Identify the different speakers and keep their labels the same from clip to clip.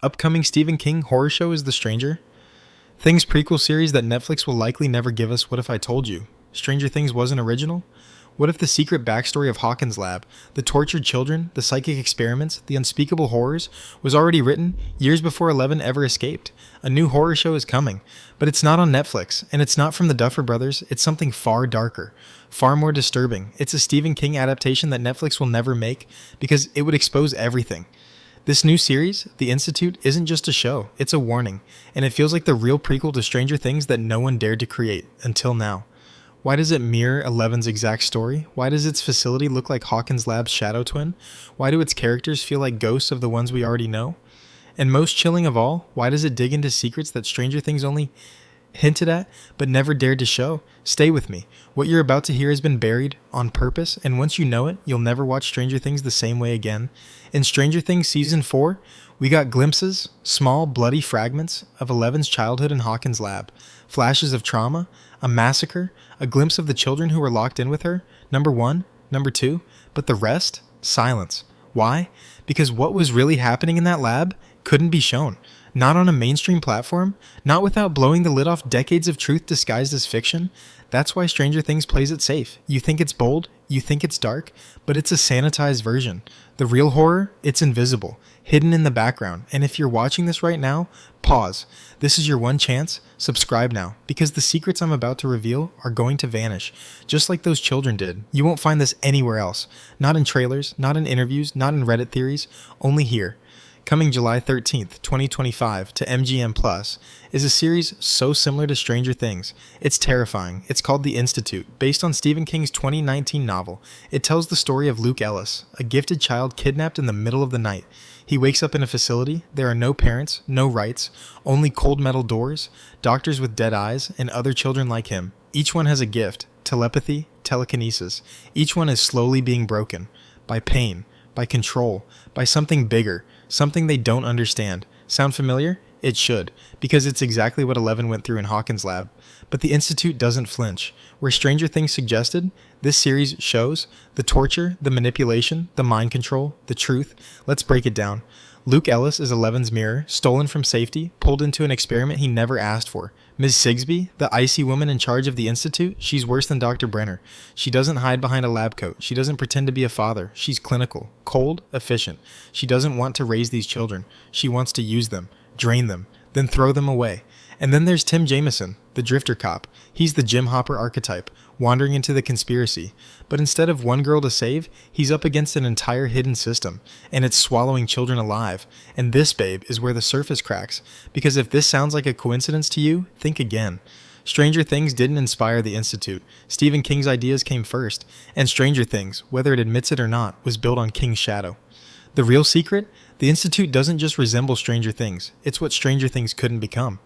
Speaker 1: Upcoming Stephen King horror show is The Stranger. Things prequel series that Netflix will likely never give us. What If I Told You? Stranger Things wasn't original? What if the secret backstory of Hawkins Lab, the tortured children, the psychic experiments, the unspeakable horrors, was already written years before 11 ever escaped? A new horror show is coming, but it's not on Netflix, and it's not from the Duffer Brothers. It's something far darker, far more disturbing. It's a Stephen King adaptation that Netflix will never make because it would expose everything. This new series, The Institute, isn't just a show, it's a warning, and it feels like the real prequel to Stranger Things that no one dared to create, until now. Why does it mirror 11's exact story? Why does its facility look like Hawkins Lab's shadow twin? Why do its characters feel like ghosts of the ones we already know? And most chilling of all, why does it dig into secrets that Stranger Things only hinted at, but never dared to show? Stay with me. What you're about to hear has been buried on purpose, and once you know it, you'll never watch Stranger Things the same way again. In Stranger Things Season 4, we got glimpses, small, bloody fragments of 11's childhood in Hawkins Lab, flashes of trauma, a massacre, a glimpse of the children who were locked in with her, number 1, number 2, but the rest? Silence. Why? Because what was really happening in that lab couldn't be shown. Not on a mainstream platform, not without blowing the lid off decades of truth disguised as fiction. That's why Stranger Things plays it safe. You think it's bold, you think it's dark, but it's a sanitized version. The real horror, it's invisible, hidden in the background. And if you're watching this right now, pause. This is your one chance. Subscribe now, because the secrets I'm about to reveal are going to vanish, just like those children did. You won't find this anywhere else. Not in trailers, not in interviews, not in Reddit theories, only here. Coming July 13th, 2025 to MGM Plus is a series so similar to Stranger Things. It's terrifying. It's called The Institute, based on Stephen King's 2019 novel. It tells the story of Luke Ellis, a gifted child kidnapped in the middle of the night. He wakes up in a facility. There are no parents, no rights, only cold metal doors, doctors with dead eyes, and other children like him. Each one has a gift, telepathy, telekinesis. Each one is slowly being broken by pain, by control, by something bigger, something they don't understand. Sound familiar? It should, because it's exactly what 11 went through in Hawkins Lab. But the Institute doesn't flinch. Where Stranger Things suggested, this series shows the torture, the manipulation, the mind control, the truth. Let's break it down. Luke Ellis is 11's mirror, stolen from safety, pulled into an experiment he never asked for. Ms. Sigsby, the icy woman in charge of the Institute, she's worse than Dr. Brenner. She doesn't hide behind a lab coat. She doesn't pretend to be a father. She's clinical, cold, efficient. She doesn't want to raise these children. She wants to use them, drain them, then throw them away. And then there's Tim Jameson, the drifter cop. He's the Jim Hopper archetype, wandering into the conspiracy. But instead of one girl to save, he's up against an entire hidden system, and it's swallowing children alive. And this, babe, is where the surface cracks. Because if this sounds like a coincidence to you, think again. Stranger Things didn't inspire the Institute. Stephen King's ideas came first, and Stranger Things, whether it admits it or not, was built on King's shadow. The real secret? The Institute doesn't just resemble Stranger Things. It's what Stranger Things couldn't become.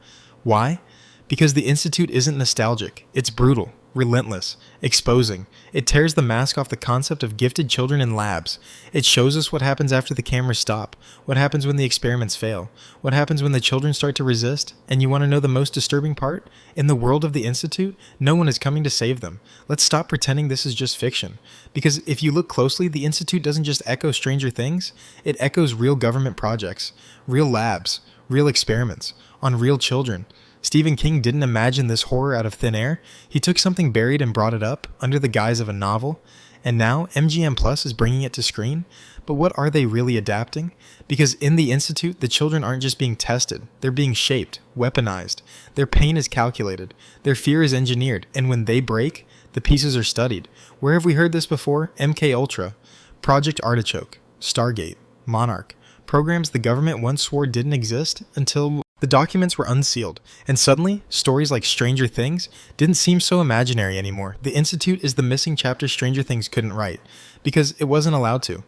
Speaker 1: Why? Because the Institute isn't nostalgic. It's brutal, relentless, exposing. It tears the mask off the concept of gifted children in labs. It shows us what happens after the cameras stop, what happens when the experiments fail, what happens when the children start to resist. And you want to know the most disturbing part? In the world of the Institute, no one is coming to save them. Let's stop pretending this is just fiction. Because if you look closely, the Institute doesn't just echo Stranger Things, it echoes real government projects, real labs, real experiments, on real children. Stephen King didn't imagine this horror out of thin air. He took something buried and brought it up under the guise of a novel, and now MGM Plus is bringing it to screen. But what are they really adapting? Because in the Institute, the children aren't just being tested. They're being shaped, weaponized. Their pain is calculated. Their fear is engineered. And when they break, the pieces are studied. Where have we heard this before? MKUltra, Project Artichoke, Stargate, Monarch. Programs the government once swore didn't exist until the documents were unsealed, and suddenly, stories like Stranger Things didn't seem so imaginary anymore. The Institute is the missing chapter Stranger Things couldn't write, because it wasn't allowed to.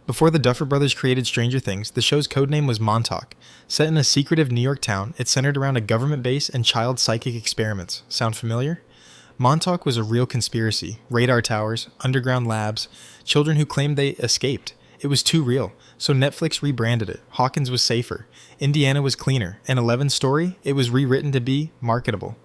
Speaker 1: Before the Duffer Brothers created Stranger Things, the show's codename was Montauk. Set in a secretive New York town, it centered around a government base and child psychic experiments. Sound familiar? Montauk was a real conspiracy. Radar towers, underground labs, children who claimed they escaped. It was too real, so Netflix rebranded it. Hawkins was safer, Indiana was cleaner, and 11's story, it was rewritten to be marketable.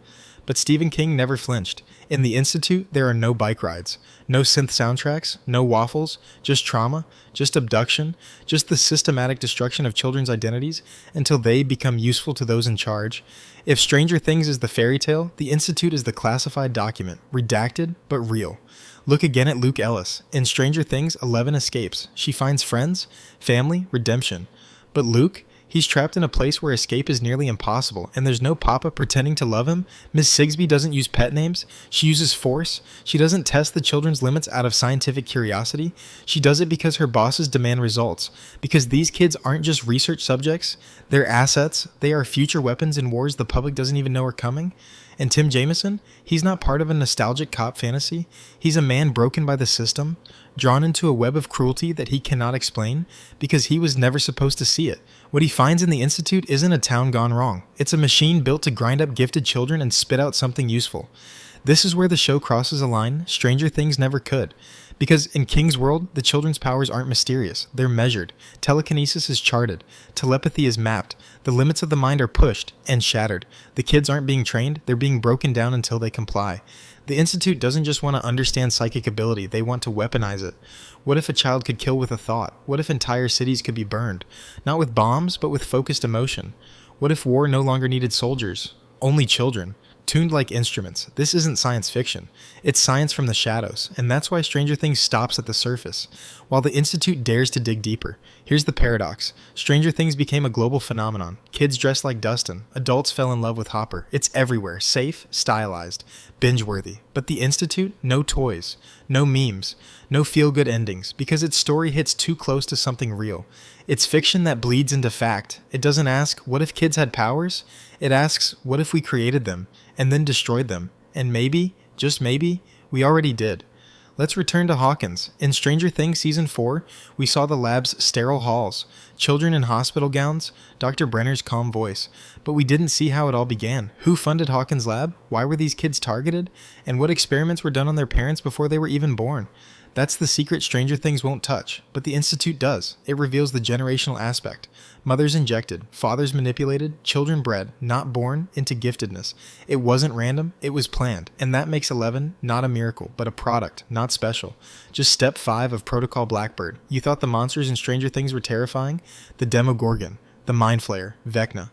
Speaker 1: But Stephen King never flinched. In the Institute, there are no bike rides, no synth soundtracks, no waffles, just trauma, just abduction, just the systematic destruction of children's identities until they become useful to those in charge. If Stranger Things is the fairy tale, the Institute is the classified document, redacted but real. Look again at Luke Ellis. In Stranger Things, Eleven escapes. She finds friends, family, redemption. But Luke, he's trapped in a place where escape is nearly impossible, and there's no Papa pretending to love him. Miss Sigsby doesn't use pet names. She uses force. She doesn't test the children's limits out of scientific curiosity. She does it because her bosses demand results. Because these kids aren't just research subjects. They're assets. They are future weapons in wars the public doesn't even know are coming. And Tim Jameson, he's not part of a nostalgic cop fantasy. He's a man broken by the system, drawn into a web of cruelty that he cannot explain because he was never supposed to see it. What he finds in the Institute isn't a town gone wrong. It's a machine built to grind up gifted children and spit out something useful. This is where the show crosses a line Stranger Things never could. Because in King's world, the children's powers aren't mysterious. They're measured. Telekinesis is charted. Telepathy is mapped. The limits of the mind are pushed and shattered. The kids aren't being trained. They're being broken down until they comply. The Institute doesn't just want to understand psychic ability. They want to weaponize it. What if a child could kill with a thought? What if entire cities could be burned? Not with bombs, but with focused emotion. What if war no longer needed soldiers? Only children. Tuned like instruments. This isn't science fiction. It's science from the shadows, and that's why Stranger Things stops at the surface, while the Institute dares to dig deeper. Here's the paradox. Stranger Things became a global phenomenon. Kids dressed like Dustin. Adults fell in love with Hopper. It's everywhere. Safe, stylized, binge-worthy. But the Institute? No toys. No memes. No feel-good endings, because its story hits too close to something real. It's fiction that bleeds into fact. It doesn't ask, what if kids had powers? It asks, what if we created them, and then destroyed them? And maybe, just maybe, we already did. Let's return to Hawkins. In Stranger Things Season 4, we saw the lab's sterile halls, children in hospital gowns, Dr. Brenner's calm voice. But we didn't see how it all began. Who funded Hawkins Lab? Why were these kids targeted? And what experiments were done on their parents before they were even born? That's the secret Stranger Things won't touch, but the Institute does. It reveals the generational aspect. Mothers injected, fathers manipulated, children bred, not born, into giftedness. It wasn't random, it was planned, and that makes 11 not a miracle, but a product, not special. Just step 5 of Protocol Blackbird. You thought the monsters in Stranger Things were terrifying? The Demogorgon, the Mind Flayer, Vecna.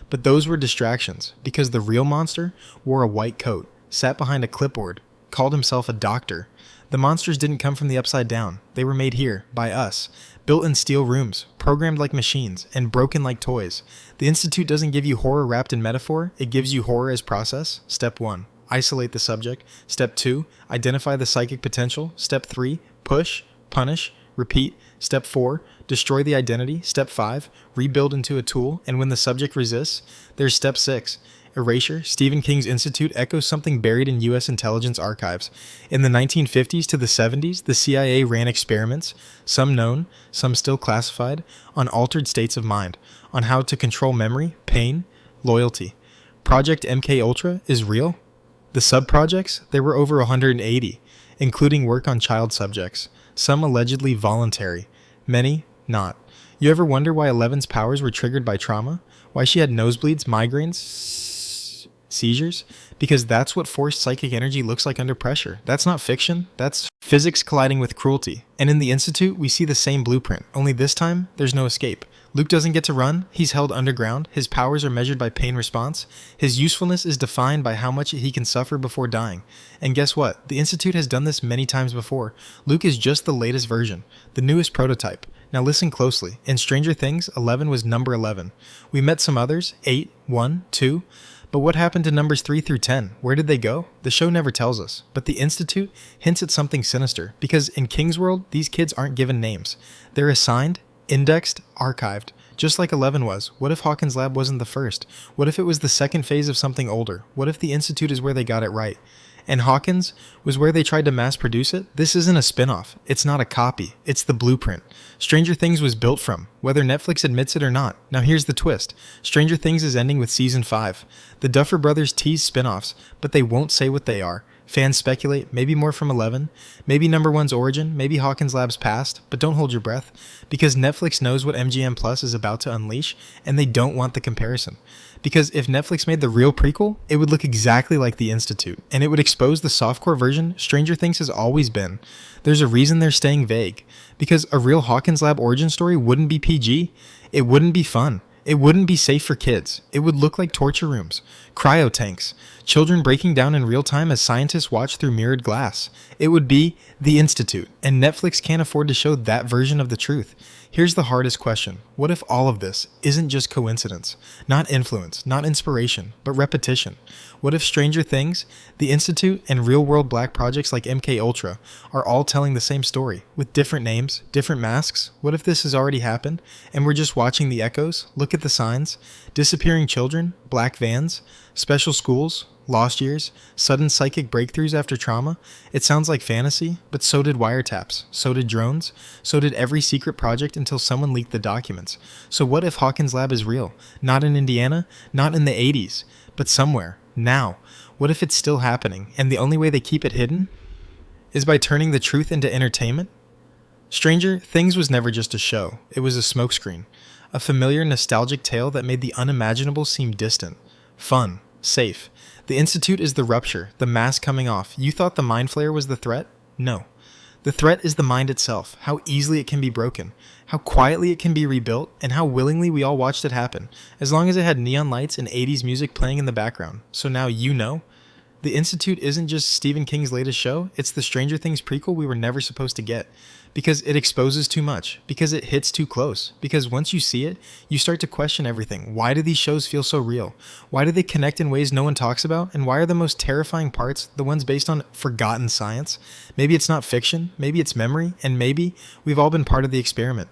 Speaker 1: But those were distractions, because the real monster wore a white coat, sat behind a clipboard, called himself a doctor. The monsters didn't come from the upside down. They were made here, by us. Built in steel rooms, programmed like machines, and broken like toys. The Institute doesn't give you horror wrapped in metaphor, it gives you horror as process. Step 1, isolate the subject. Step 2, identify the psychic potential. Step 3, push, punish, repeat. Step 4, destroy the identity. Step 5, rebuild into a tool, and when the subject resists, there's Step 6. Erasure. Stephen King's Institute echoes something buried in U.S. intelligence archives. In the 1950s to the 70s, the CIA ran experiments, some known, some still classified, on altered states of mind, on how to control memory, pain, loyalty. Project MKUltra is real. The sub-projects, there were over 180, including work on child subjects, some allegedly voluntary, many not. You ever wonder why Eleven's powers were triggered by trauma? Why she had nosebleeds, migraines, seizures? Because that's what forced psychic energy looks like under pressure. That's not fiction, that's physics colliding with cruelty. And in the Institute, we see the same blueprint, only this time, there's no escape. Luke doesn't get to run, he's held underground, his powers are measured by pain response, his usefulness is defined by how much he can suffer before dying. And guess what? The Institute has done this many times before. Luke is just the latest version, the newest prototype. Now listen closely. In Stranger Things, 11 was number 11. We met some others, 8, 1, 2, but what happened to numbers 3 through 10? Where did they go? The show never tells us, but the Institute hints at something sinister, because in King's world, these kids aren't given names. They're assigned, indexed, archived, just like 11 was. What if Hawkins Lab wasn't the first? What if it was the second phase of something older? What if the Institute is where they got it right? And Hawkins was where they tried to mass produce it? This isn't a spinoff. It's not a copy. It's the blueprint. Stranger Things was built from, whether Netflix admits it or not. Now here's the twist. Stranger Things is ending with Season 5. The Duffer Brothers tease spinoffs, but they won't say what they are. Fans speculate, maybe more from 11, maybe number one's origin, maybe Hawkins Lab's past, but don't hold your breath, because Netflix knows what MGM Plus is about to unleash, and they don't want the comparison. Because if Netflix made the real prequel, it would look exactly like The Institute, and it would expose the softcore version Stranger Things has always been. There's a reason they're staying vague, because a real Hawkins Lab origin story wouldn't be PG, it wouldn't be fun. It wouldn't be safe for kids. It would look like torture rooms, cryo tanks, children breaking down in real time as scientists watch through mirrored glass. It would be The Institute, and Netflix can't afford to show that version of the truth. Here's the hardest question. What if all of this isn't just coincidence? Not influence, not inspiration, but repetition. What if Stranger Things, The Institute, and real-world black projects like MKUltra are all telling the same story, with different names, different masks? What if this has already happened, and we're just watching the echoes? Look at the signs. Disappearing children, black vans, special schools, lost years, sudden psychic breakthroughs after trauma. It sounds like fantasy, but so did wiretaps, so did drones, so did every secret project until someone leaked the documents. So what if Hawkins Lab is real? Not in Indiana, not in the 80s, but somewhere, now. What if it's still happening, and the only way they keep it hidden is by turning the truth into entertainment? Stranger Things was never just a show, it was a smokescreen. A familiar, nostalgic tale that made the unimaginable seem distant. Fun. Safe. The Institute is the rupture, the mask coming off. You thought the mind flayer was the threat? No. The threat is the mind itself, how easily it can be broken, how quietly it can be rebuilt, and how willingly we all watched it happen, as long as it had neon lights and 80s music playing in the background. So now you know. The Institute isn't just Stephen King's latest show, it's the Stranger Things prequel we were never supposed to get. Because it exposes too much, because it hits too close, because once you see it, you start to question everything. Why do these shows feel so real? Why do they connect in ways no one talks about? And why are the most terrifying parts the ones based on forgotten science? Maybe it's not fiction, maybe it's memory, and maybe we've all been part of the experiment.